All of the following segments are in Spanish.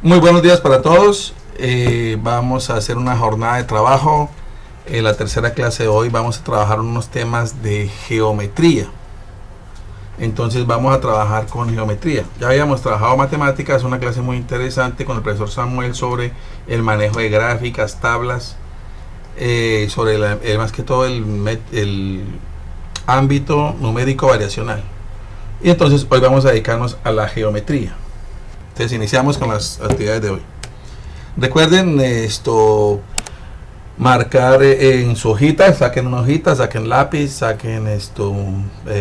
Muy buenos días para todos. Vamos a hacer una jornada de trabajo. En la tercera clase de hoy vamos a trabajar unos temas de geometría. Entonces vamos a trabajar con geometría. Ya habíamos trabajado matemáticas, una clase muy interesante con el profesor Samuel sobre el manejo de gráficas, tablas, sobre más que todo el ámbito numérico variacional. Y entonces hoy vamos a dedicarnos a la geometría. Entonces iniciamos con las actividades de hoy. Recuerden marcar en su hojita, saquen una hojita, saquen lápiz, saquen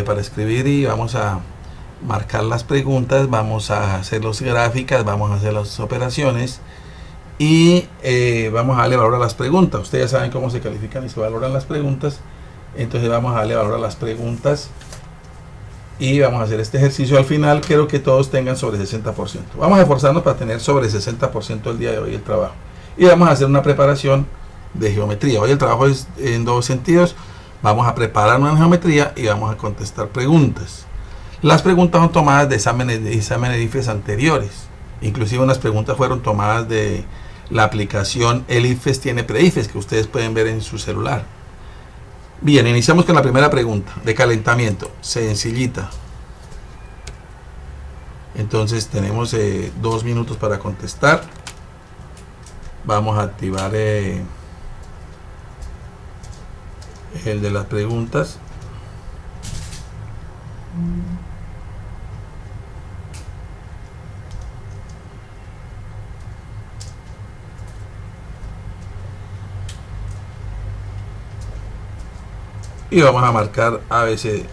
para escribir y vamos a marcar las preguntas, vamos a hacer las gráficas, vamos a hacer las operaciones y vamos a darle valor a las preguntas. Ustedes ya saben cómo se califican y se valoran las preguntas, entonces vamos a darle valor a las preguntas y vamos a hacer este ejercicio. Al final quiero que todos tengan sobre 60%. Vamos a esforzarnos para tener sobre 60% el día de hoy el trabajo. Y vamos a hacer una preparación de geometría. Hoy el trabajo es en dos sentidos. Vamos a prepararnos en geometría y vamos a contestar preguntas. Las preguntas son tomadas de exámenes IFES anteriores. Inclusive unas preguntas fueron tomadas de la aplicación El IFES tiene pre-IFES, que ustedes pueden ver en su celular. Bien, iniciamos con la primera pregunta de calentamiento, sencillita. Entonces tenemos 2 minutos para contestar. Vamos a activar el de las preguntas. Y vamos a marcar ABCD.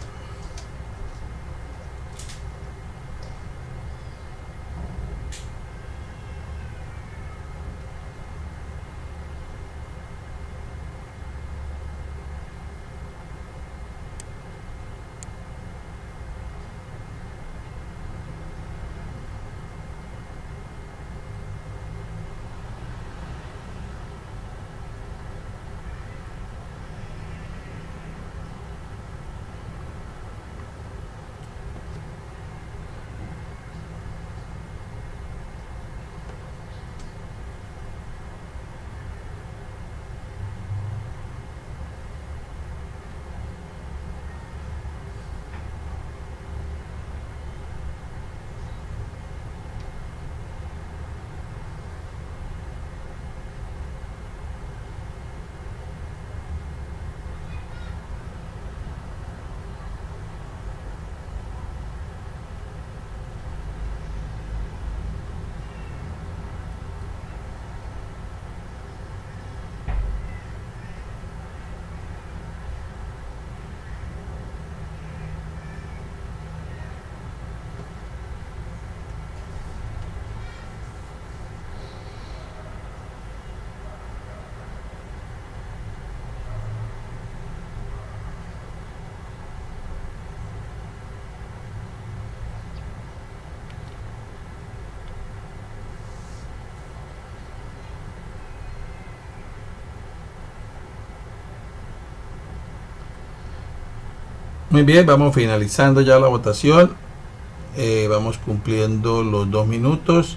Muy bien, vamos finalizando ya la votación. Vamos cumpliendo los 2 minutos.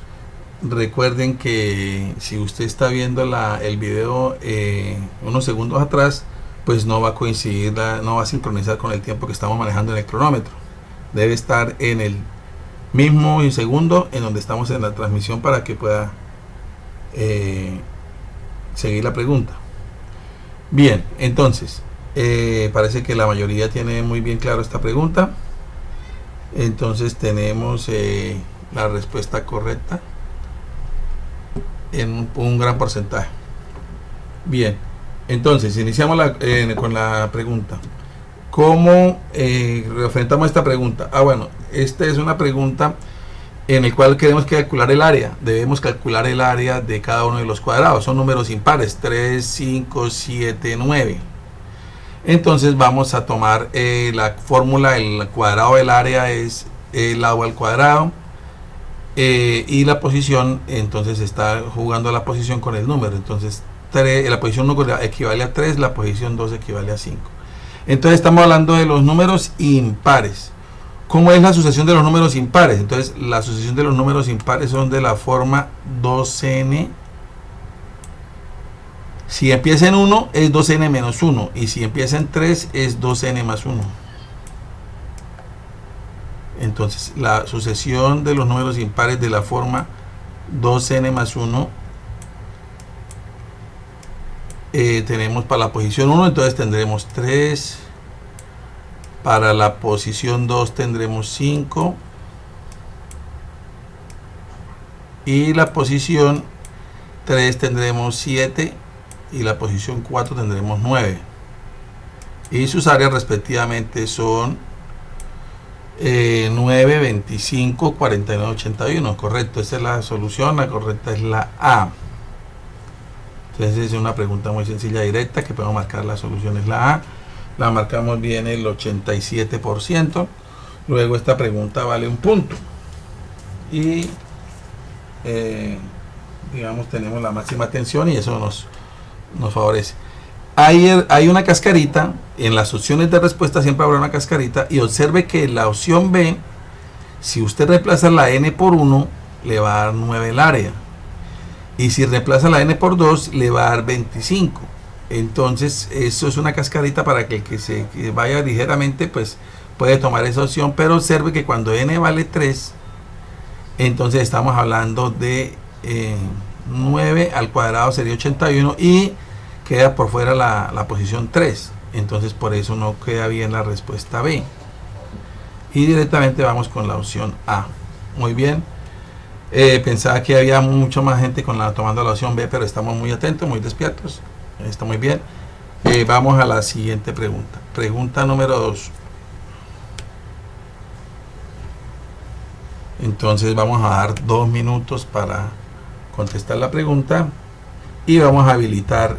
Recuerden que si usted está viendo el video unos segundos atrás, pues no va a coincidir, no va a sincronizar con el tiempo que estamos manejando en el cronómetro. Debe estar en el mismo segundo en donde estamos en la transmisión para que pueda seguir la pregunta. Bien, entonces parece que la mayoría tiene muy bien claro esta pregunta. Entonces tenemos la respuesta correcta en un gran porcentaje. Bien, entonces iniciamos con la pregunta. ¿Cómo enfrentamos esta pregunta? Bueno, esta es una pregunta en la cual queremos calcular el área. Debemos calcular el área de cada uno de los cuadrados. Son números impares, 3, 5, 7, 9. Entonces vamos a tomar la fórmula. El cuadrado del área es el lado al cuadrado, y la posición, entonces está jugando la posición con el número. Entonces la posición 1 equivale a 3, la posición 2 equivale a 5. Entonces estamos hablando de los números impares. ¿Cómo es la sucesión de los números impares? Entonces, la sucesión de los números impares son de la forma 2n. Si empieza en 1 es 2n menos 1 y si empieza en 3 es 2n más 1. Entonces, la sucesión de los números impares de la forma 2n más 1 tenemos para la posición 1, entonces tendremos 3. Para la posición 2 tendremos 5. Y la posición 3 tendremos 7. Y la posición 4 tendremos 9. Y sus áreas respectivamente son 9, 25, 49, 81. Correcto, esa es la solución. La correcta es la A. Entonces es una pregunta muy sencilla, directa, que podemos marcar la solución es la A. La marcamos bien el 87%. Luego esta pregunta vale un punto. Y digamos tenemos la máxima atención y eso nos favorece. Hay una cascarita. En las opciones de respuesta siempre habrá una cascarita. Y observe que la opción B, si usted reemplaza la n por 1, le va a dar 9 el área. Y si reemplaza la n por 2, le va a dar 25. Entonces, eso es una cascarita para que el que vaya ligeramente, pues puede tomar esa opción. Pero observe que cuando n vale 3, entonces estamos hablando de 9 al cuadrado sería 81 y queda por fuera la posición 3. Entonces, por eso no queda bien la respuesta B. Y directamente vamos con la opción A. Muy bien. Pensaba que había mucho más gente tomando la opción B, pero estamos muy atentos, muy despiertos. Está muy bien. Vamos a la siguiente pregunta. Pregunta número 2. Entonces vamos a dar 2 minutos para contestar la pregunta y vamos a habilitar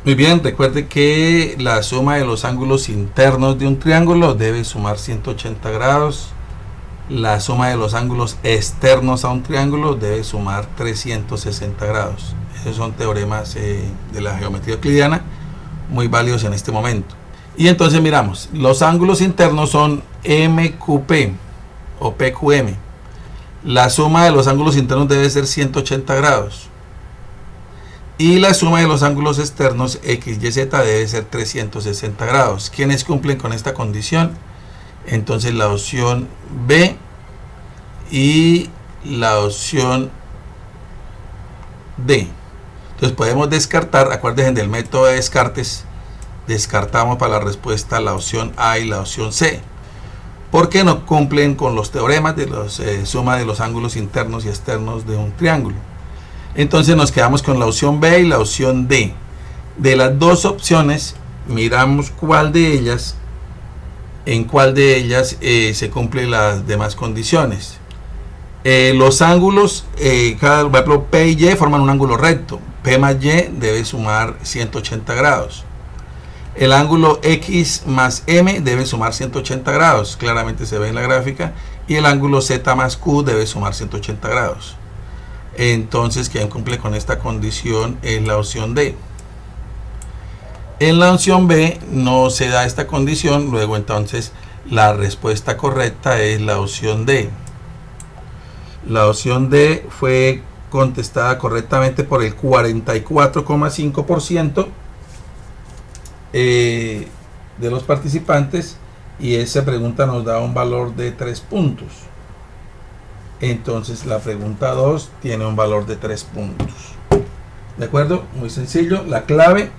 Muy bien, recuerde que la suma de los ángulos internos de un triángulo debe sumar 180 grados. La suma de los ángulos externos a un triángulo debe sumar 360 grados. Esos son teoremas de la geometría euclidiana muy válidos en este momento. Y entonces miramos, los ángulos internos son MQP o PQM. La suma de los ángulos internos debe ser 180 grados. Y la suma de los ángulos externos XYZ debe ser 360 grados. ¿Quiénes cumplen con esta condición? Entonces la opción B y la opción D. Entonces podemos descartar, acuérdense del método de descartes, descartamos para la respuesta la opción A y la opción C, porque no cumplen con los teoremas de la suma de los ángulos internos y externos de un triángulo. Entonces nos quedamos con la opción B y la opción D. De las dos opciones, miramos cuál de ellas, en cuál de ellas se cumplen las demás condiciones. Los ángulos, por ejemplo, P y Y forman un ángulo recto. P más Y debe sumar 180 grados. El ángulo X más M debe sumar 180 grados. Claramente se ve en la gráfica. Y el ángulo Z más Q debe sumar 180 grados. Entonces, quien cumple con esta condición es la opción D. En la opción B no se da esta condición. Luego, entonces, la respuesta correcta es la opción D. La opción D fue contestada correctamente por el 44,5% de los participantes, y esa pregunta nos da un valor de 3 puntos. Entonces la pregunta 2 tiene un valor de 3 puntos. ¿De acuerdo? Muy sencillo. La clave: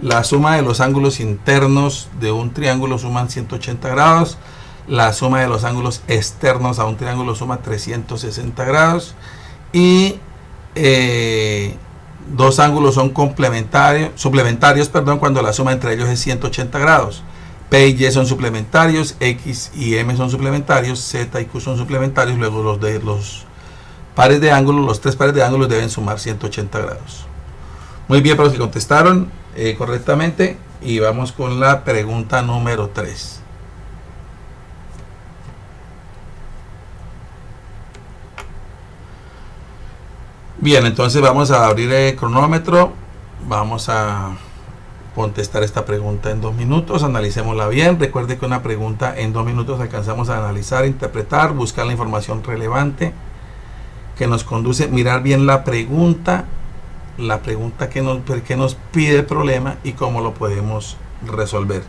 la suma de los ángulos internos de un triángulo suman 180 grados. La suma de los ángulos externos a un triángulo suma 360 grados. Y dos ángulos son suplementarios, cuando la suma entre ellos es 180 grados. P y Y son suplementarios, X y M son suplementarios, Z y Q son suplementarios. Luego los pares de ángulos, los tres pares de ángulos deben sumar 180 grados. Muy bien, para los que contestaron correctamente, y vamos con la pregunta número 3. Bien, entonces vamos a abrir el cronómetro. Vamos a contestar esta pregunta en 2 minutos. Analicémosla bien. Recuerde que una pregunta en 2 minutos alcanzamos a analizar, interpretar, buscar la información relevante que nos conduce, mirar bien la pregunta que nos pide el problema y cómo lo podemos resolver.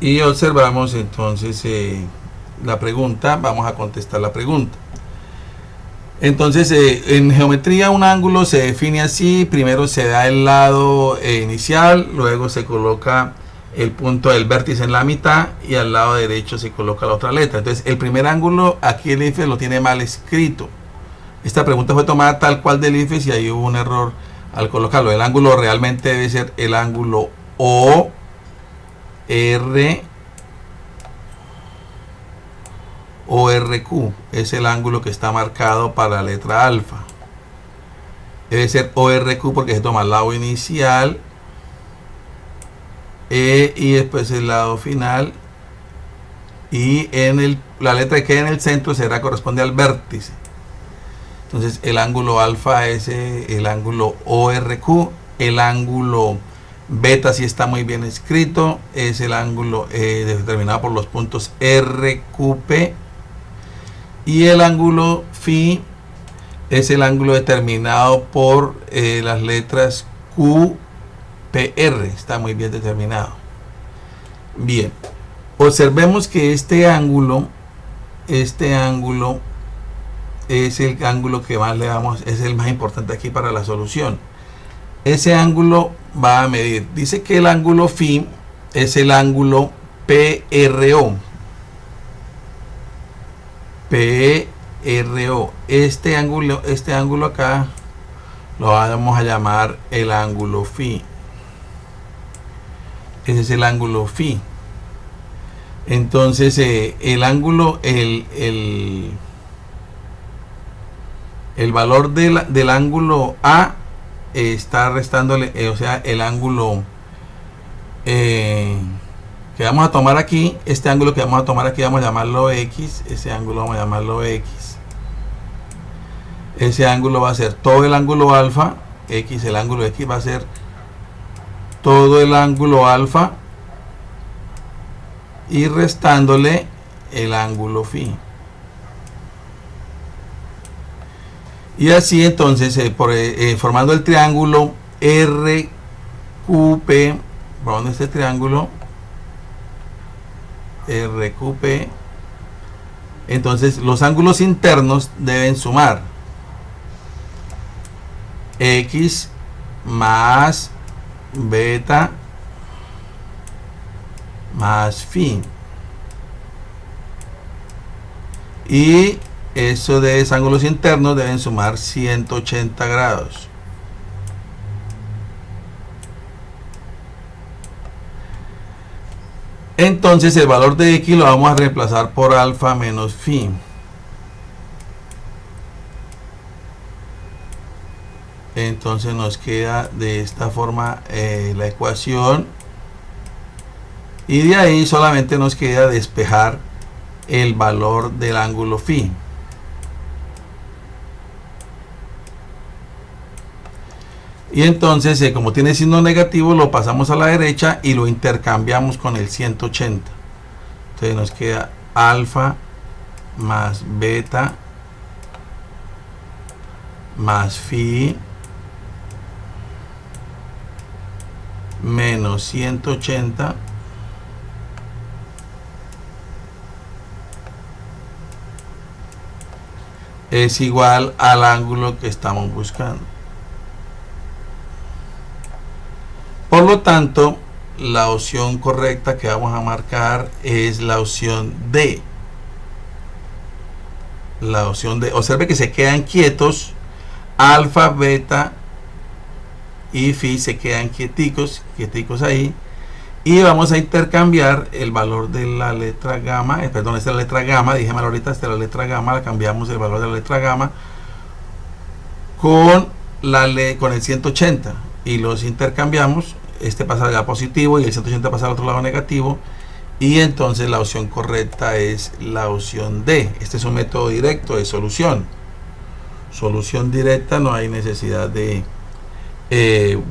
Y observamos entonces la pregunta. Vamos a contestar la pregunta. Entonces, en geometría un ángulo se define así. Primero se da el lado inicial, luego se coloca el punto del vértice en la mitad y al lado derecho se coloca la otra letra. Entonces el primer ángulo aquí el IFES lo tiene mal escrito. Esta pregunta fue tomada tal cual del IFES y ahí hubo un error al colocarlo. El ángulo realmente debe ser el ángulo OR, ORQ. Es el ángulo que está marcado para la letra alfa. Debe ser ORQ porque se toma el lado inicial y después el lado final, y la letra que queda en el centro corresponde al vértice. Entonces el ángulo alfa es el ángulo ORQ. El ángulo beta, si está muy bien escrito, es el ángulo determinado por los puntos RQP, y el ángulo phi es el ángulo determinado por las letras QPR. Está muy bien determinado. Bien, observemos que este ángulo es el ángulo que más le damos, es el más importante aquí para la solución. Ese ángulo va a medir, dice que el ángulo phi es el ángulo PRO. Este ángulo acá lo vamos a llamar el ángulo phi. Ese es el ángulo phi. Entonces el ángulo, el valor del ángulo A está restándole, o sea, el ángulo que vamos a tomar aquí, este ángulo que vamos a tomar aquí, vamos a llamarlo X. Ese ángulo vamos a llamarlo X. Ese ángulo va a ser todo el ángulo alfa. X, el ángulo X va a ser todo el ángulo alfa y restándole el ángulo phi. Y así entonces formando el triángulo RQP, formando este triángulo RQP, entonces los ángulos internos deben sumar X más beta más phi, y eso de esos ángulos internos deben sumar 180 grados. Entonces el valor de X lo vamos a reemplazar por alfa menos phi. Entonces nos queda de esta forma la ecuación, y de ahí solamente nos queda despejar el valor del ángulo phi. Y entonces como tiene signo negativo, lo pasamos a la derecha y lo intercambiamos con el 180. Entonces nos queda alfa más beta más phi menos 180 es igual al ángulo que estamos buscando. Por lo tanto, la opción correcta que vamos a marcar es la opción D. La opción D. Observe que se quedan quietos. Alfa, beta y phi se quedan quieticos ahí. Y vamos a intercambiar el valor de la letra gamma. Perdón, esta es la letra gamma. Dije mal ahorita, esta es la letra gamma. La cambiamos el valor de la letra gamma con el 180. Y los intercambiamos. Este pasa al lado positivo y el 180 pasa al otro lado negativo. Y entonces la opción correcta es la opción D. Este es un método directo de solución. Solución directa, no hay necesidad de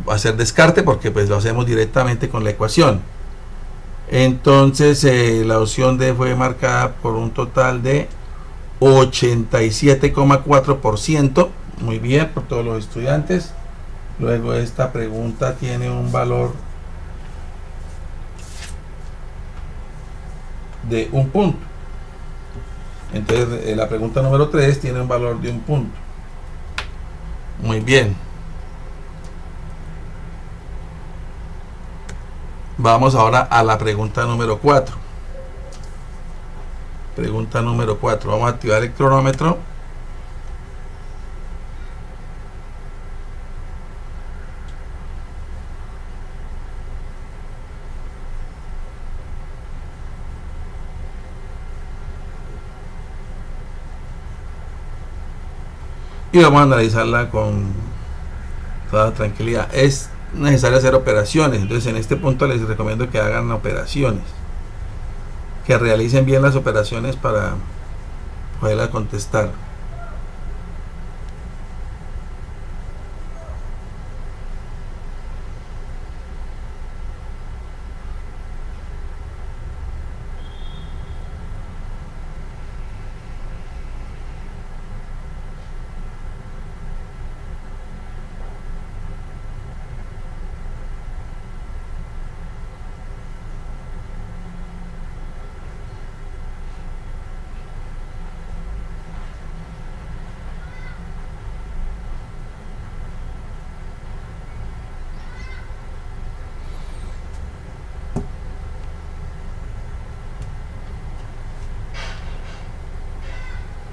hacer descarte porque pues lo hacemos directamente con la ecuación. Entonces la opción D fue marcada por un total de 87,4%. Muy bien, por todos los estudiantes. Luego esta pregunta tiene un valor de un punto. Entonces la pregunta número 3 tiene un valor de un punto. Muy bien. Vamos ahora a la pregunta número 4. Pregunta número 4. Vamos a activar el cronómetro. Y vamos a analizarla con toda tranquilidad. Es necesario hacer operaciones, entonces en este punto les recomiendo que hagan operaciones, que realicen bien las operaciones para poderlas contestar.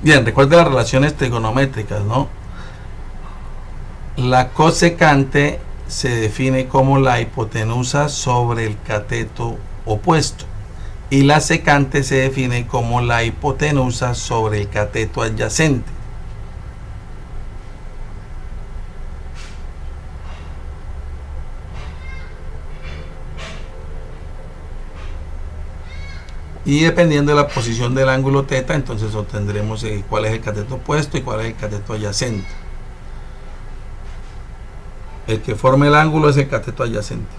Bien, recuerden las relaciones trigonométricas, ¿no? La cosecante se define como la hipotenusa sobre el cateto opuesto y la secante se define como la hipotenusa sobre el cateto adyacente. Y dependiendo de la posición del ángulo θ, entonces obtendremos cuál es el cateto opuesto y cuál es el cateto adyacente. El que forma el ángulo es el cateto adyacente.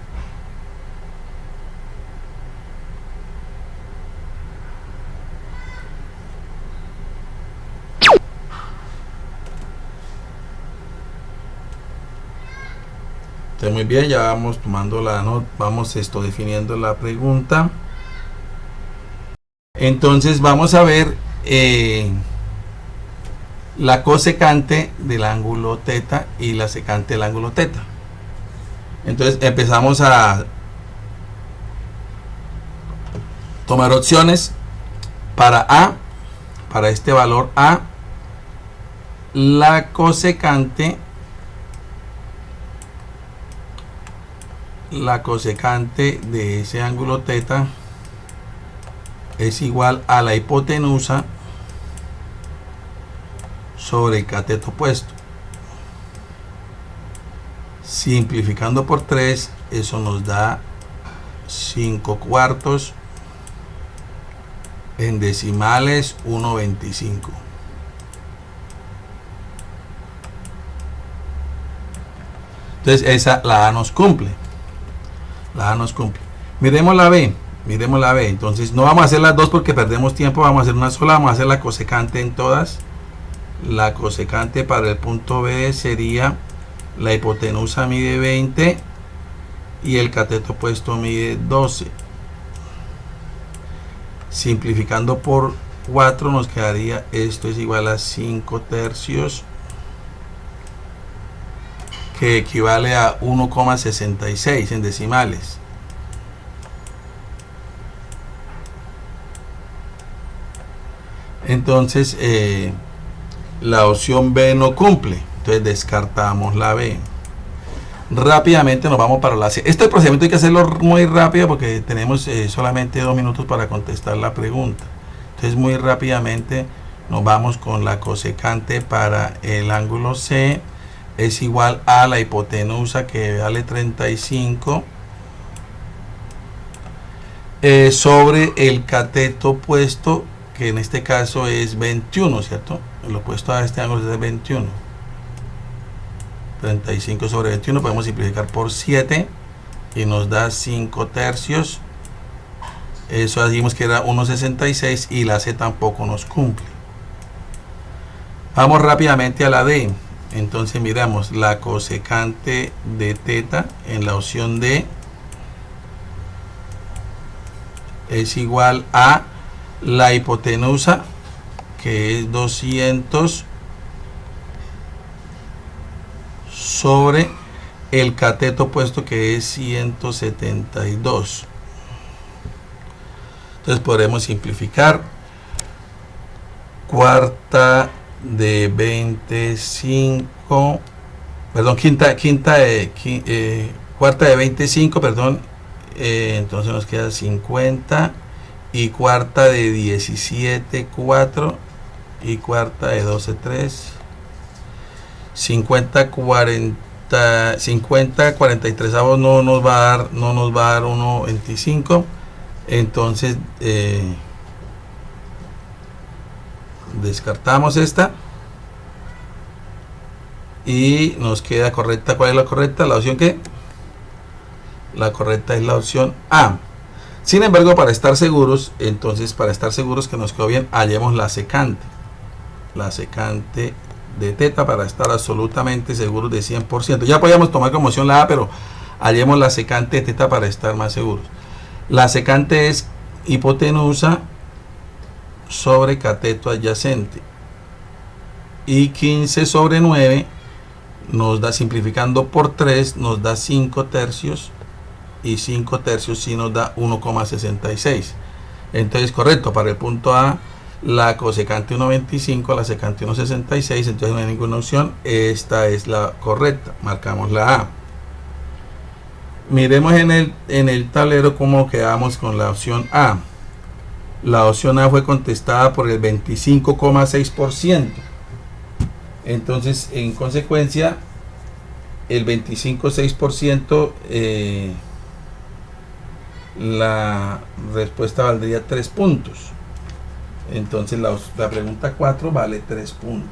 Entonces, muy bien, ya vamos tomando la nota, vamos definiendo la pregunta. Entonces vamos a ver la cosecante del ángulo θ y la secante del ángulo θ. Entonces empezamos a tomar opciones para A, para este valor A, la cosecante de ese ángulo θ es igual a la hipotenusa sobre el cateto opuesto. Simplificando por 3, eso nos da 5 cuartos, en decimales 1/25. Entonces esa, la A nos cumple. La A nos cumple. Miremos la B. Miremos la B. Entonces no vamos a hacer las dos porque perdemos tiempo. Vamos a hacer una sola. Vamos a hacer la cosecante en todas. La cosecante para el punto B sería la hipotenusa mide 20 y el cateto opuesto mide 12. Simplificando por 4 nos quedaría, esto es igual a 5 tercios, que equivale a 1,66 en decimales. Entonces la opción B no cumple, entonces descartamos la B. Rápidamente nos vamos para la C. Este procedimiento hay que hacerlo muy rápido porque tenemos solamente 2 minutos para contestar la pregunta. Entonces muy rápidamente nos vamos con la cosecante para el ángulo C, es igual a la hipotenusa, que vale 35, sobre el cateto opuesto, que en este caso es 21, ¿cierto? El opuesto a este ángulo es 21. 35 sobre 21 podemos simplificar por 7 y nos da 5 tercios. Eso dijimos que era 1,66 y la C tampoco nos cumple. Vamos rápidamente a la D. Entonces miramos la cosecante de θ en la opción D es igual a la hipotenusa, que es 200 sobre el cateto opuesto, que es 172. Entonces podremos simplificar. Cuarta de 25, perdón, cuarta de 25, perdón, entonces nos queda 50, y cuarta de 17, 4, y cuarta de 12, 3, 50, 40, 50, 43 avos no nos va a dar 1.25, entonces descartamos esta y nos queda correcta. ¿Cuál es la correcta? La opción ¿qué? La correcta es la opción A. Sin embargo, para estar seguros, entonces para estar seguros que nos quedó bien, hallemos la secante de teta para estar absolutamente seguros de 100%. Ya podíamos tomar como opción la A, pero hallemos la secante de teta para estar más seguros. La secante es hipotenusa sobre cateto adyacente, y 15 sobre 9 nos da, simplificando por 3, nos da 5 tercios, y 5 tercios sí nos da 1,66. entonces correcto, para el punto A la cosecante 1,25, la secante 1,66, entonces no hay ninguna opción, esta es la correcta, marcamos la A. Miremos en el tablero cómo quedamos con la opción A. La opción A fue contestada por el 25,6%. Entonces, en consecuencia, el 25,6%, la respuesta valdría 3 puntos. Entonces, la pregunta 4 vale 3 puntos.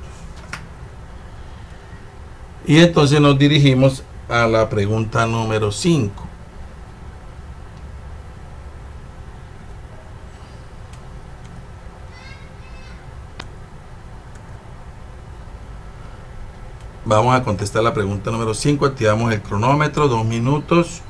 Y entonces nos dirigimos a la pregunta número 5. Vamos a contestar la pregunta número 5. Activamos el cronómetro, 2 minutos.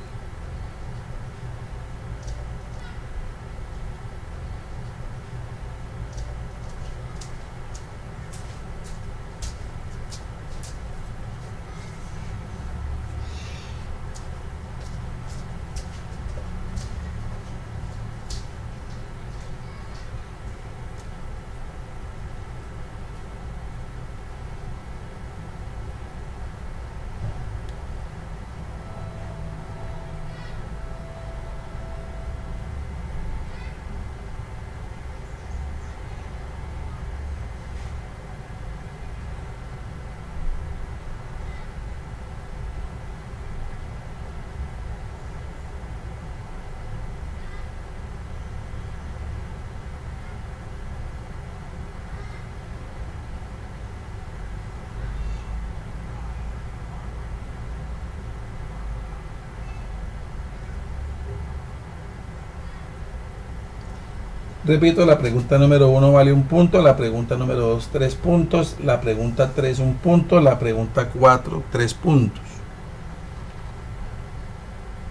Repito, la pregunta número 1 vale 1 punto, la pregunta número 2 3 puntos, la pregunta 3 1 punto, la pregunta 4 3 puntos.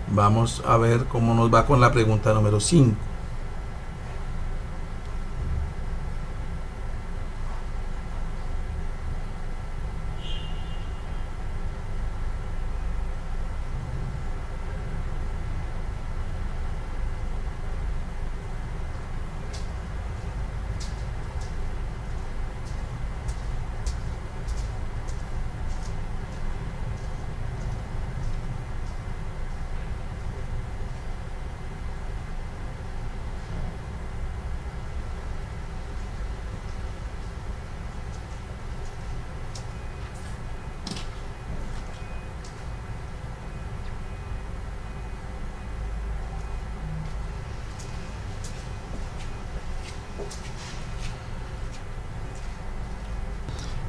Vamos a ver cómo nos va con la pregunta número 5.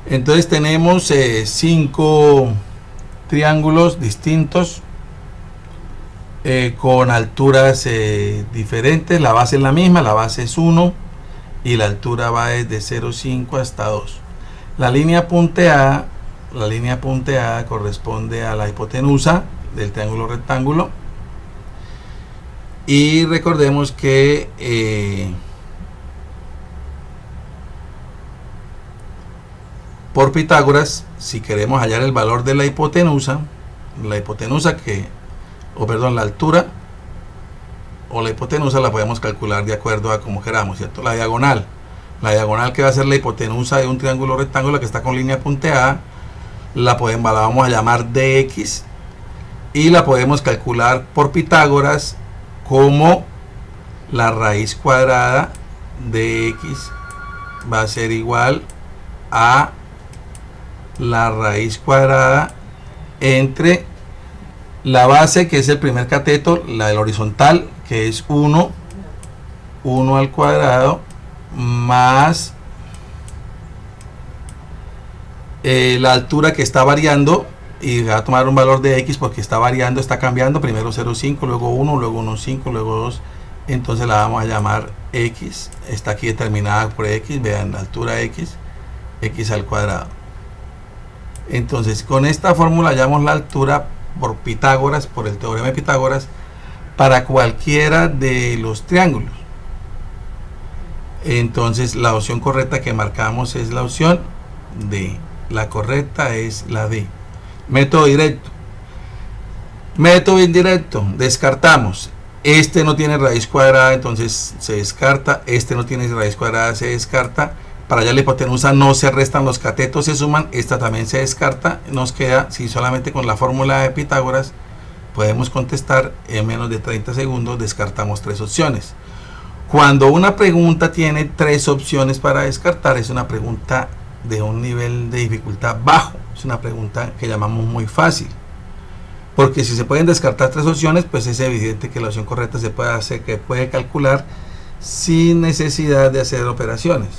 Entonces tenemos 5 triángulos distintos con alturas diferentes. La base es la misma, la base es 1 y la altura va desde 0,5 hasta 2. La línea punteada corresponde a la hipotenusa del triángulo rectángulo, y recordemos que por Pitágoras, si queremos hallar el valor de la hipotenusa, La hipotenusa la altura o la hipotenusa la podemos calcular de acuerdo a como queramos, ¿cierto? La diagonal que va a ser la hipotenusa de un triángulo rectángulo que está con línea punteada, la vamos a llamar dx, y la podemos calcular por Pitágoras como la raíz cuadrada de x va a ser igual a la raíz cuadrada entre la base, que es el primer cateto, la del horizontal, que es 1 al cuadrado, más la altura que está variando, y va a tomar un valor de x porque está variando, está cambiando, primero 0,5, luego 1, luego 1,5, luego 2, entonces la vamos a llamar x, está aquí determinada por x, vean, la altura x al cuadrado. Entonces con esta fórmula hallamos la altura por Pitágoras, por el teorema de Pitágoras, para cualquiera de los triángulos. Entonces la opción correcta que marcamos es la opción D. La correcta es la D. Método directo. Método indirecto. Descartamos. Este no tiene raíz cuadrada, entonces se descarta. Este no tiene raíz cuadrada, se descarta. Para allá la hipotenusa no se restan, los catetos se suman. Esta también se descarta. Nos queda, si solamente con la fórmula de Pitágoras podemos contestar en menos de 30 segundos, descartamos 3 opciones. Cuando una pregunta tiene 3 opciones para descartar, es una pregunta de un nivel de dificultad bajo. Es una pregunta que llamamos muy fácil. Porque si se pueden descartar 3 opciones, pues es evidente que la opción correcta se puede hacer, que puede calcular sin necesidad de hacer operaciones.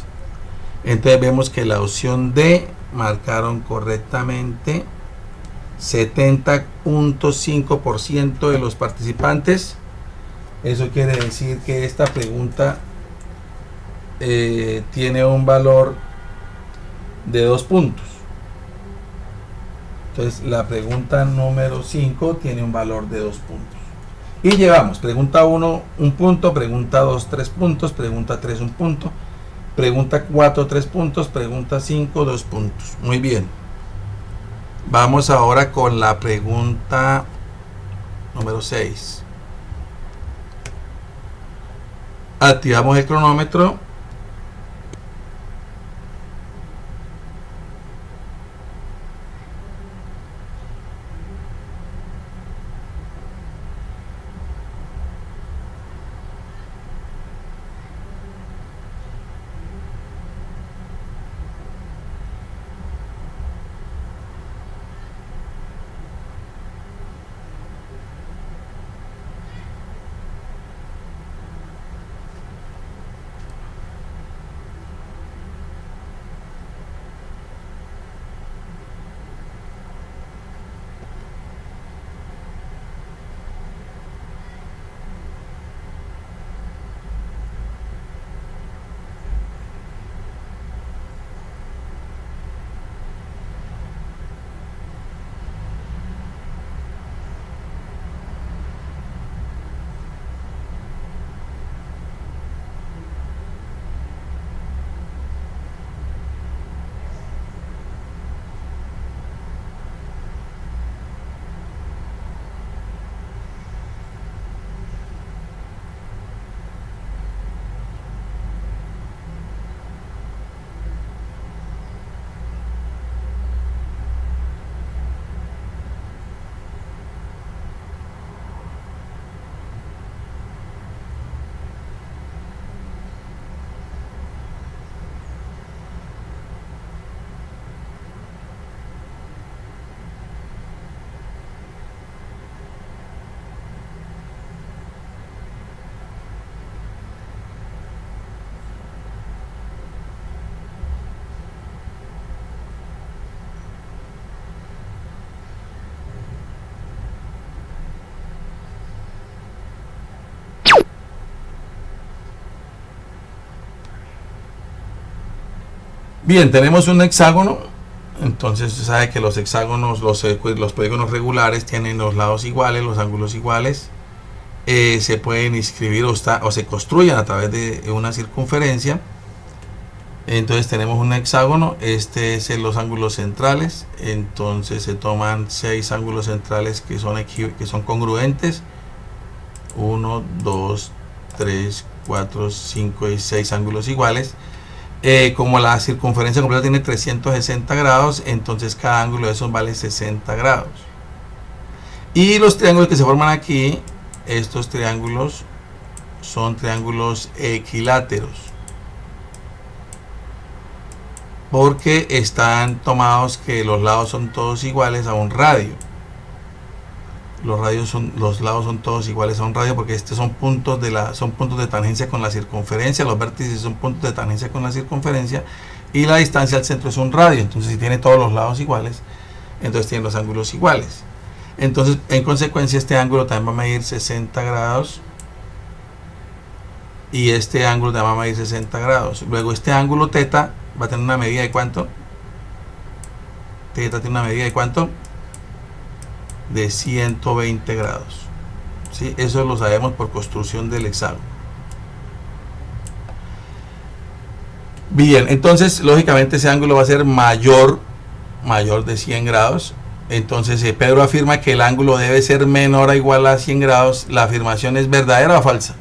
Entonces vemos que la opción D marcaron correctamente 70.5% de los participantes. Eso quiere decir que esta pregunta tiene un valor de 2 puntos. Entonces la pregunta número 5 tiene un valor de 2 puntos. Y llevamos pregunta 1, 1 punto, pregunta 2, 3 puntos, pregunta 3, 1 punto, pregunta 4, 3 puntos, pregunta 5, 2 puntos. Muy bien. Vamos ahora con la pregunta número 6. Activamos el cronómetro. Bien, tenemos un hexágono. Entonces se sabe que los hexágonos, los polígonos regulares tienen los lados iguales, los ángulos iguales. Se pueden inscribir o se construyen a través de una circunferencia. Entonces tenemos un hexágono, este es los ángulos centrales, entonces se toman 6 ángulos centrales que son congruentes, 1, 2, 3, 4, 5 y 6 ángulos iguales. Como la circunferencia completa tiene 360 grados, entonces cada ángulo de esos vale 60 grados. Y los triángulos que se forman aquí, estos triángulos son triángulos equiláteros, porque están tomados que los lados son todos iguales a un radio. Los lados son todos iguales a un radio, porque estos son puntos de tangencia con la circunferencia. Los vértices son puntos de tangencia con la circunferencia, y la distancia al centro es un radio. Entonces, si tiene todos los lados iguales, entonces tiene los ángulos iguales. Entonces, en consecuencia, este ángulo también va a medir 60 grados, y este ángulo también va a medir 60 grados. Luego, este ángulo teta va a tener una medida de ¿cuánto? Teta tiene una medida de ¿cuánto? De 120 grados. ¿Sí? Eso lo sabemos por construcción del hexágono. Bien, entonces lógicamente ese ángulo va a ser mayor de 100 grados. Entonces Pedro afirma que el ángulo debe ser menor o igual a 100 grados. ¿La afirmación es verdadera o falsa?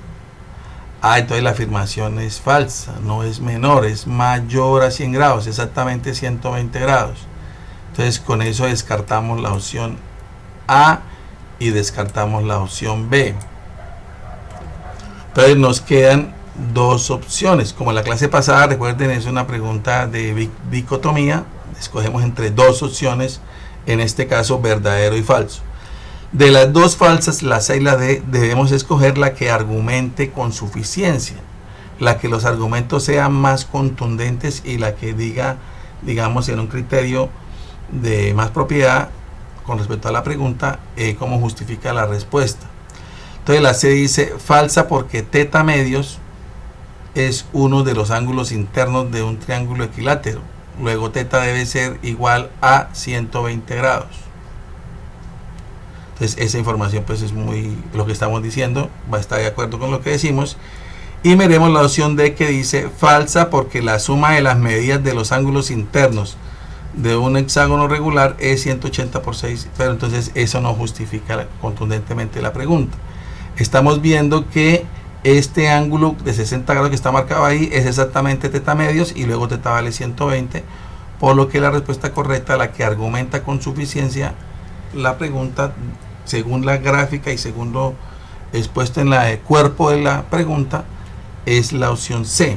Entonces la afirmación es falsa, no es menor, es mayor a 100 grados, exactamente 120 grados. Entonces con eso descartamos la opción A y descartamos la opción B. Entonces nos quedan dos opciones. Como en la clase pasada, recuerden, es una pregunta de dicotomía. Escogemos entre dos opciones, en este caso verdadero y falso. De las dos falsas, la C y la D, debemos escoger la que argumente con suficiencia, la que los argumentos sean más contundentes y la que diga, digamos, en un criterio de más propiedad con respecto a la pregunta, cómo justifica la respuesta. Entonces la C dice falsa porque teta medios es uno de los ángulos internos de un triángulo equilátero. Luego teta debe ser igual a 120 grados. Entonces esa información pues es lo que estamos diciendo, va a estar de acuerdo con lo que decimos. Y miremos la opción D, que dice falsa porque la suma de las medidas de los ángulos internos de un hexágono regular es 180 por 6, pero entonces eso no justifica contundentemente la pregunta. Estamos viendo que este ángulo de 60 grados que está marcado ahí es exactamente teta medios, y luego teta vale 120, por lo que la respuesta correcta, la que argumenta con suficiencia la pregunta según la gráfica y según lo expuesto en el cuerpo de la pregunta, es la opción C.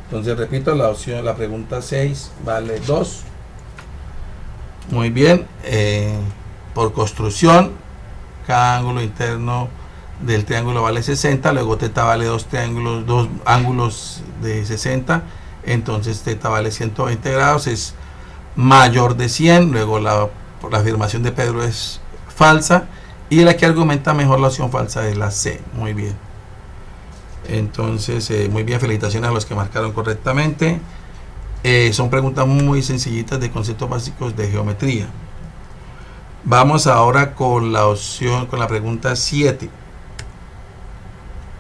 Entonces repito, la pregunta 6 vale 2. Muy bien. Por construcción, cada ángulo interno del triángulo vale 60, luego teta vale dos ángulos de 60, entonces teta vale 120 grados, es mayor de 100. Luego la afirmación de Pedro es falsa, y la que argumenta mejor la opción falsa es la C. Muy bien. Entonces, muy bien, felicitaciones a los que marcaron correctamente. Son preguntas muy sencillitas de conceptos básicos de geometría. Vamos ahora con la pregunta 7.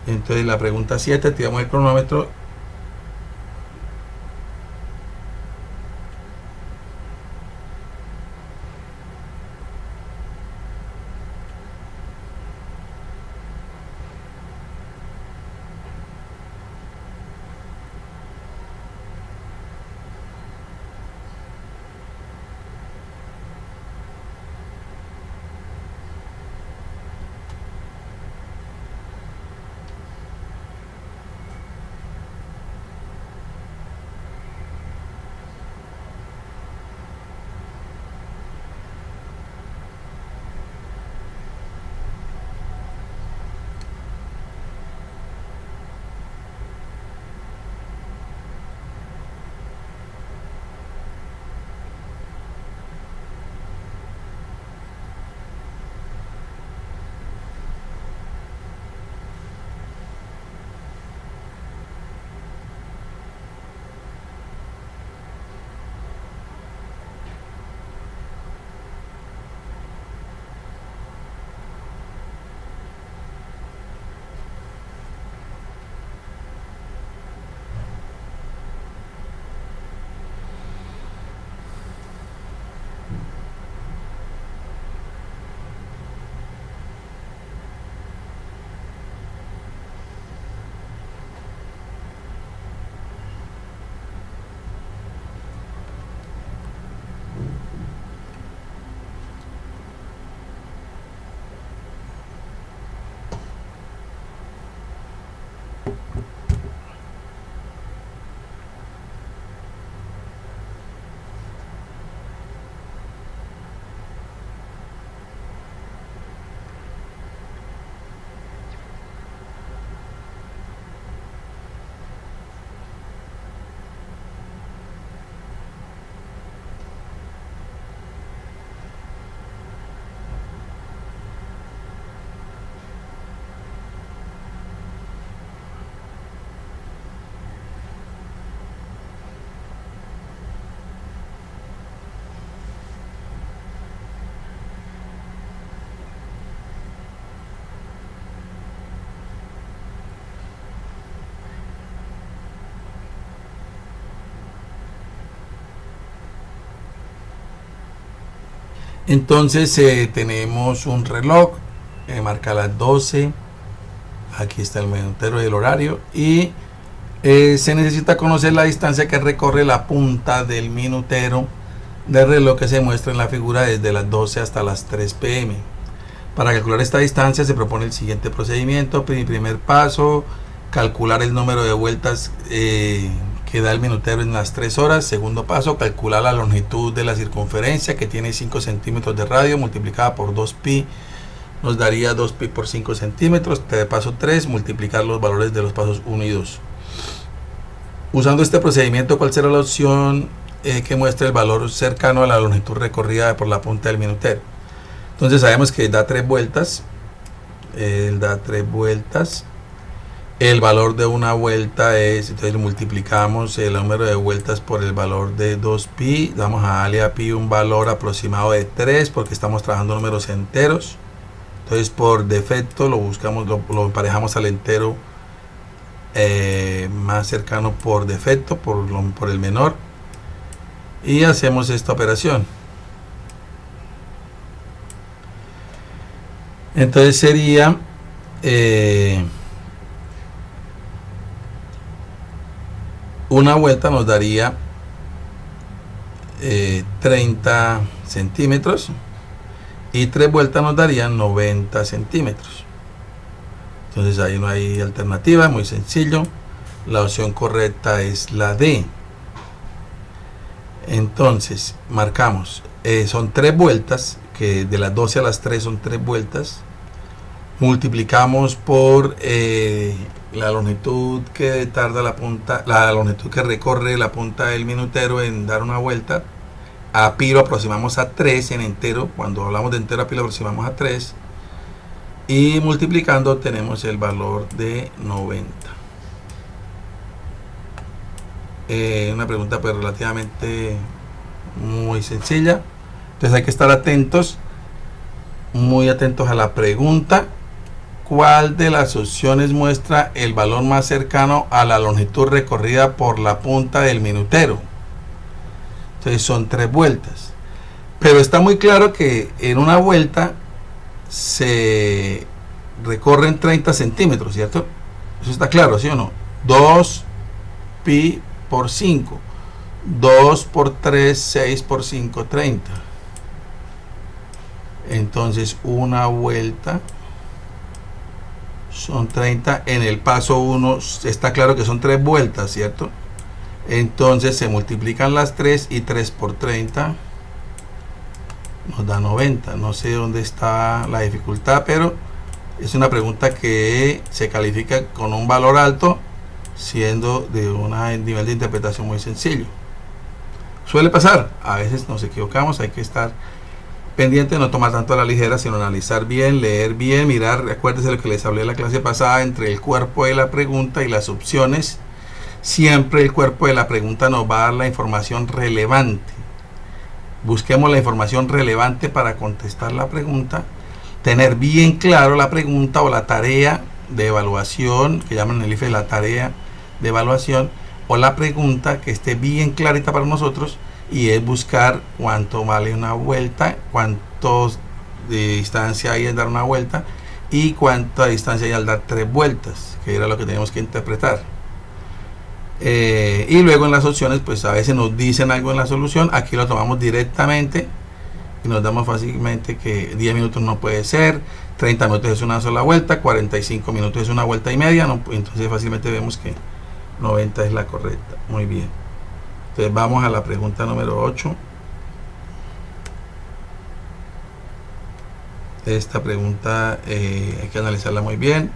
Entonces, la pregunta 7, tiramos el cronómetro. Entonces tenemos un reloj, marca las 12, aquí está el minutero y el horario, y se necesita conocer la distancia que recorre la punta del minutero del reloj que se muestra en la figura desde las 12 hasta las 3 pm. Para calcular esta distancia se propone el siguiente procedimiento. Primer paso, calcular el número de vueltas que da el minutero en las 3 horas. Segundo paso, calcular la longitud de la circunferencia, que tiene 5 centímetros de radio, multiplicada por 2pi, nos daría 2pi por 5 centímetros. Paso 3, multiplicar los valores de los pasos 1 y 2. Usando este procedimiento, ¿cuál será la opción que muestre el valor cercano a la longitud recorrida por la punta del minutero? Entonces sabemos que da 3 vueltas. Da 3 vueltas. El valor de una vuelta es, entonces multiplicamos el número de vueltas por el valor de 2pi. Vamos a darle a pi un valor aproximado de 3 porque estamos trabajando números enteros. Entonces por defecto lo buscamos, lo emparejamos al entero más cercano por defecto, por el menor, y hacemos esta operación. Entonces sería una vuelta nos daría 30 centímetros y 3 vueltas nos darían 90 centímetros. Entonces ahí no hay alternativa, muy sencillo. La opción correcta es la D. Entonces marcamos, son 3 vueltas, que de las 12 a las 3 son 3 vueltas. Multiplicamos por la longitud que tarda la punta, la longitud que recorre la punta del minutero en dar una vuelta. A pi lo aproximamos a 3 en entero. Cuando hablamos de entero, a pi lo aproximamos a 3. Y multiplicando tenemos el valor de 90. Una pregunta pues relativamente muy sencilla. Entonces hay que estar atentos, muy atentos a la pregunta. ¿Cuál de las opciones muestra el valor más cercano a la longitud recorrida por la punta del minutero? Entonces son 3 vueltas. Pero está muy claro que en una vuelta se recorren 30 centímetros, ¿cierto? Eso está claro, ¿sí o no? 2pi por 5. 2 por 3, 6 por 5, 30. Entonces una vuelta son 30. En el paso 1 está claro que son 3 vueltas, ¿cierto? Entonces se multiplican las 3 y 3 por 30 nos da 90. No sé dónde está la dificultad, pero es una pregunta que se califica con un valor alto, siendo de un nivel de interpretación muy sencillo. Suele pasar, a veces nos equivocamos, hay que estar pendiente, no tomar tanto a la ligera, sino analizar bien, leer bien, mirar. Acuérdense lo que les hablé en la clase pasada, entre el cuerpo de la pregunta y las opciones. Siempre el cuerpo de la pregunta nos va a dar la información relevante. Busquemos la información relevante para contestar la pregunta, tener bien claro la pregunta o la tarea de evaluación, que llaman en el IFE la tarea de evaluación, o la pregunta que esté bien clarita para nosotros, y es buscar cuánto vale una vuelta, cuánto de distancia hay al dar una vuelta y cuánta distancia hay al dar 3 vueltas, que era lo que teníamos que interpretar. Y luego en las opciones pues a veces nos dicen algo en la solución, aquí lo tomamos directamente y nos damos fácilmente que 10 minutos no puede ser, 30 minutos es una sola vuelta, 45 minutos es una vuelta y media, no, entonces fácilmente vemos que 90 es la correcta. Muy bien, entonces vamos a la pregunta número 8. Esta pregunta hay que analizarla muy bien.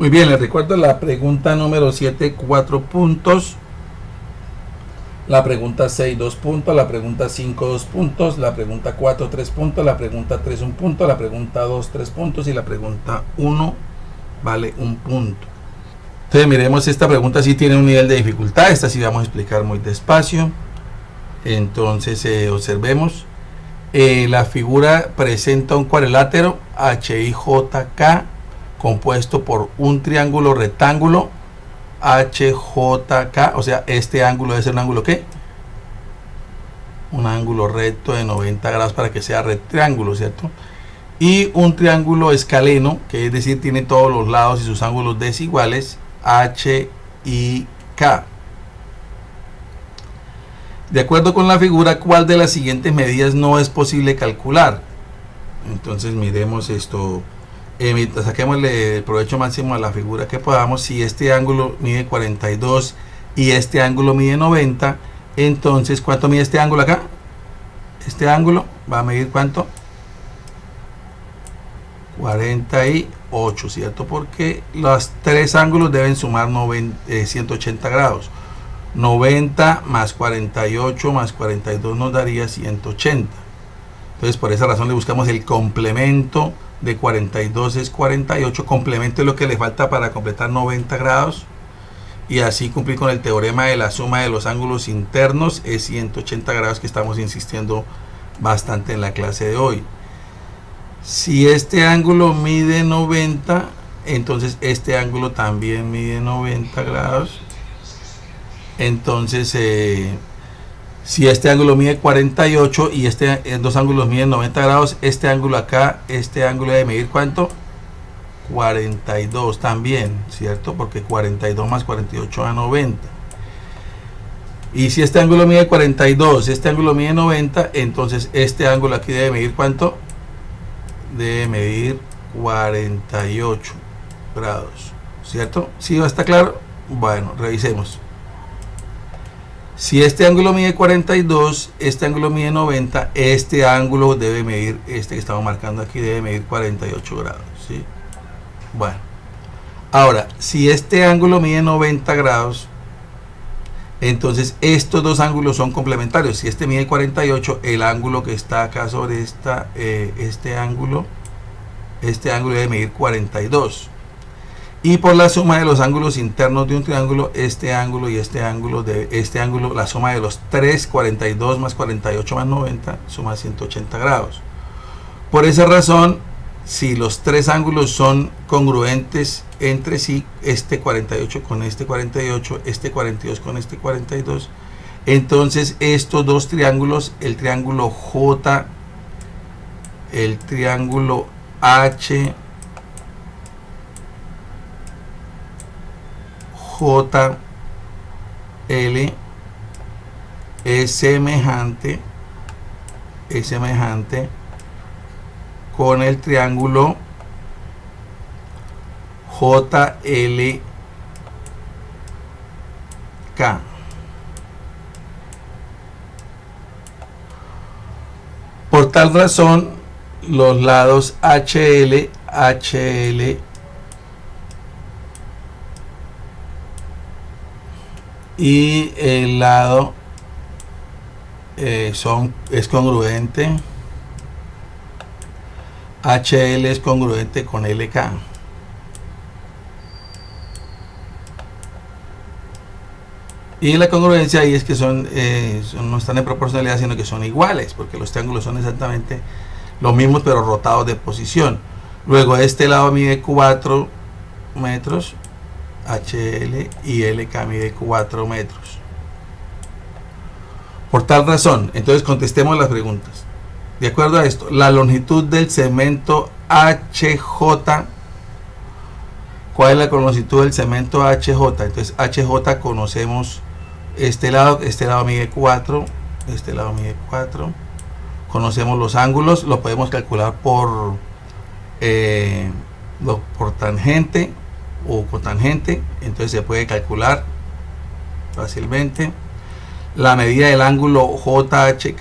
Muy bien, les recuerdo la pregunta número 7, 4 puntos. La pregunta 6, 2 puntos. La pregunta 5, 2 puntos. La pregunta 4, 3 puntos. La pregunta 3, 1 punto. La pregunta 2, 3 puntos. Y la pregunta 1 vale 1 punto. Entonces miremos, esta pregunta sí tiene un nivel de dificultad. Esta sí vamos a explicar muy despacio. Entonces observemos. La figura presenta un cuadrilátero HIJK compuesto por un triángulo rectángulo HJK, o sea, este ángulo debe ser un ángulo ¿qué? Un ángulo recto de 90 grados para que sea rectángulo, ¿cierto? Y un triángulo escaleno, que es decir, tiene todos los lados y sus ángulos desiguales, HIK. De acuerdo con la figura, ¿cuál de las siguientes medidas no es posible calcular? Entonces miremos esto. Saquémosle el provecho máximo a la figura que podamos. Si este ángulo mide 42 y este ángulo mide 90, entonces ¿cuánto mide este ángulo acá? Este ángulo va a medir ¿cuánto? 48, ¿cierto? Porque los tres ángulos deben sumar 180 grados. 90 más 48 más 42 nos daría 180. Entonces por esa razón le buscamos el complemento de 42 es 48, complemento es lo que le falta para completar 90 grados y así cumplir con el teorema de la suma de los ángulos internos es 180 grados, que estamos insistiendo bastante en la clase de hoy. Si este ángulo mide 90, entonces este ángulo también mide 90 grados. Entonces si este ángulo mide 48 y dos ángulos miden 90 grados, este ángulo acá, este ángulo debe medir ¿cuánto? 42 también, ¿cierto? Porque 42 más 48 da 90. Y si este ángulo mide 42, este ángulo mide 90, entonces este ángulo aquí debe medir ¿cuánto? Debe medir 48 grados, ¿cierto? ¿Sí está claro? Bueno, revisemos. Si este ángulo mide 42, este ángulo mide 90, este ángulo debe medir, este que estamos marcando aquí, debe medir 48 grados, ¿sí? Bueno, ahora, si este ángulo mide 90 grados, entonces estos dos ángulos son complementarios. Si este mide 48, el ángulo que está acá sobre este ángulo debe medir 42. Y por la suma de los ángulos internos de un triángulo, este ángulo y este ángulo, la suma de los tres, 42 más 48 más 90, suma 180 grados. Por esa razón, si los tres ángulos son congruentes entre sí, este 48 con este 48, este 42 con este 42, entonces estos dos triángulos, el triángulo J, el triángulo H, JL es semejante con el triángulo JLK. Por tal razón, los lados HL y el lado es congruente, HL es congruente con LK. Y la congruencia ahí es que no están en proporcionalidad, sino que son iguales, porque los triángulos son exactamente los mismos pero rotados de posición. Luego este lado mide 4 metros, HL, y LK mide 4 metros. Por tal razón, entonces contestemos las preguntas. De acuerdo a esto, la longitud del segmento HJ, ¿cuál es la longitud del segmento HJ? Entonces HJ conocemos este lado mide 4, este lado mide 4. Conocemos los ángulos, lo podemos calcular por tangente o cotangente, entonces se puede calcular fácilmente. La medida del ángulo JHK,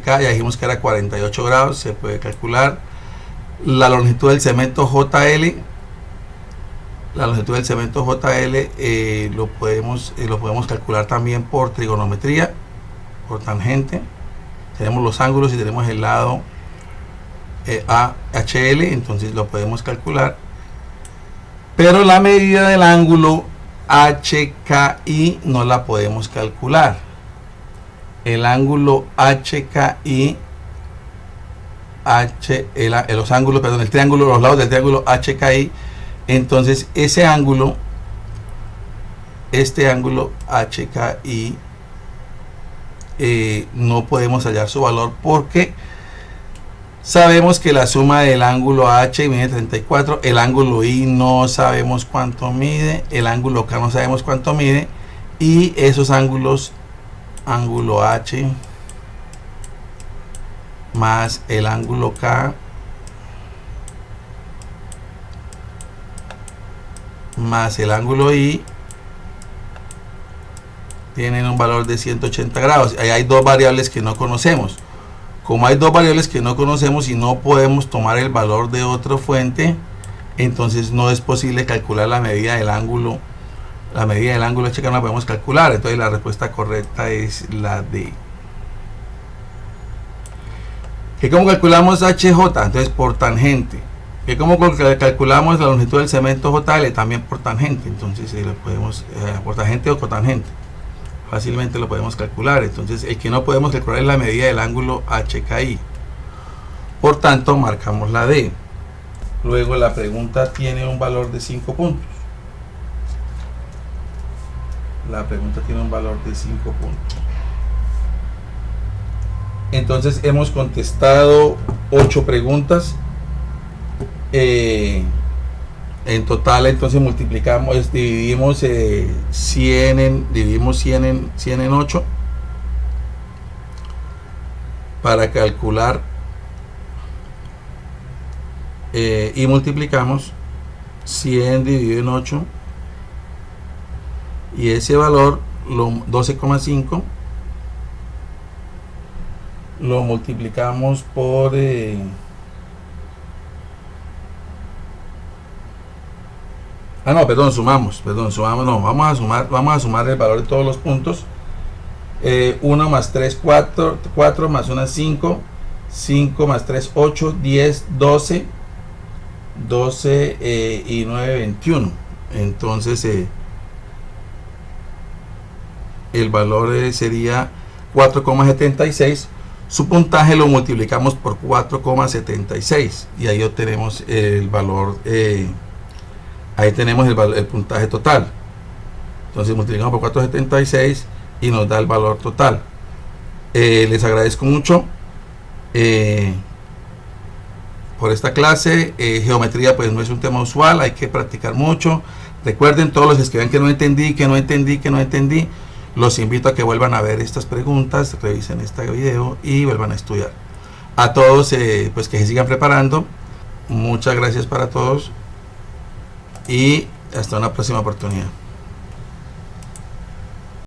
ya dijimos que era 48 grados, se puede calcular. La longitud del segmento JL, la longitud del segmento JL lo podemos calcular también por trigonometría, por tangente. Tenemos los ángulos y tenemos el lado AHL, entonces lo podemos calcular. Pero la medida del ángulo HKI no la podemos calcular. El ángulo HKI, los ángulos, perdón, el triángulo, los lados del triángulo HKI, entonces ese ángulo, este ángulo HKI, no podemos hallar su valor porque sabemos que la suma del ángulo H mide 34, el ángulo I no sabemos cuánto mide, el ángulo K no sabemos cuánto mide, y esos ángulos, ángulo H más el ángulo K más el ángulo I tienen un valor de 180 grados. Ahí hay dos variables que no conocemos. Como hay dos variables que no conocemos y no podemos tomar el valor de otra fuente, entonces no es posible calcular la medida del ángulo. La medida del ángulo HK no la podemos calcular, entonces la respuesta correcta es la D. ¿Cómo calculamos HJ? Entonces por tangente. ¿Cómo calculamos la longitud del segmento JL? También por tangente. Entonces lo podemos por tangente o cotangente. Fácilmente lo podemos calcular. Entonces el que no podemos calcular es la medida del ángulo HKI. Por tanto marcamos la D. Luego la pregunta tiene un valor de 5 puntos. La pregunta tiene un valor de 5 puntos. Entonces hemos contestado 8 preguntas. En total, entonces multiplicamos, dividimos 100 en 8 para calcular y multiplicamos 100 dividido en 8 y ese valor, 12,5, lo multiplicamos por sumamos, no, vamos a sumar el valor de todos los puntos. 1 más 3, 4, 4 más 1, 5, 5 más 3, 8, 10, 12, 12 y 9, 21. Entonces el valor sería 4,76. Su puntaje lo multiplicamos por 4,76 y ahí obtenemos el valor. Ahí tenemos el puntaje total. Entonces multiplicamos por 4,76 y nos da el valor total. Les agradezco mucho por esta clase. Geometría pues no es un tema usual, hay que practicar mucho. Recuerden, todos los que escriban que no entendí, los invito a que vuelvan a ver estas preguntas, revisen este video y vuelvan a estudiar. A todos pues que se sigan preparando. Muchas gracias para todos y hasta una próxima oportunidad.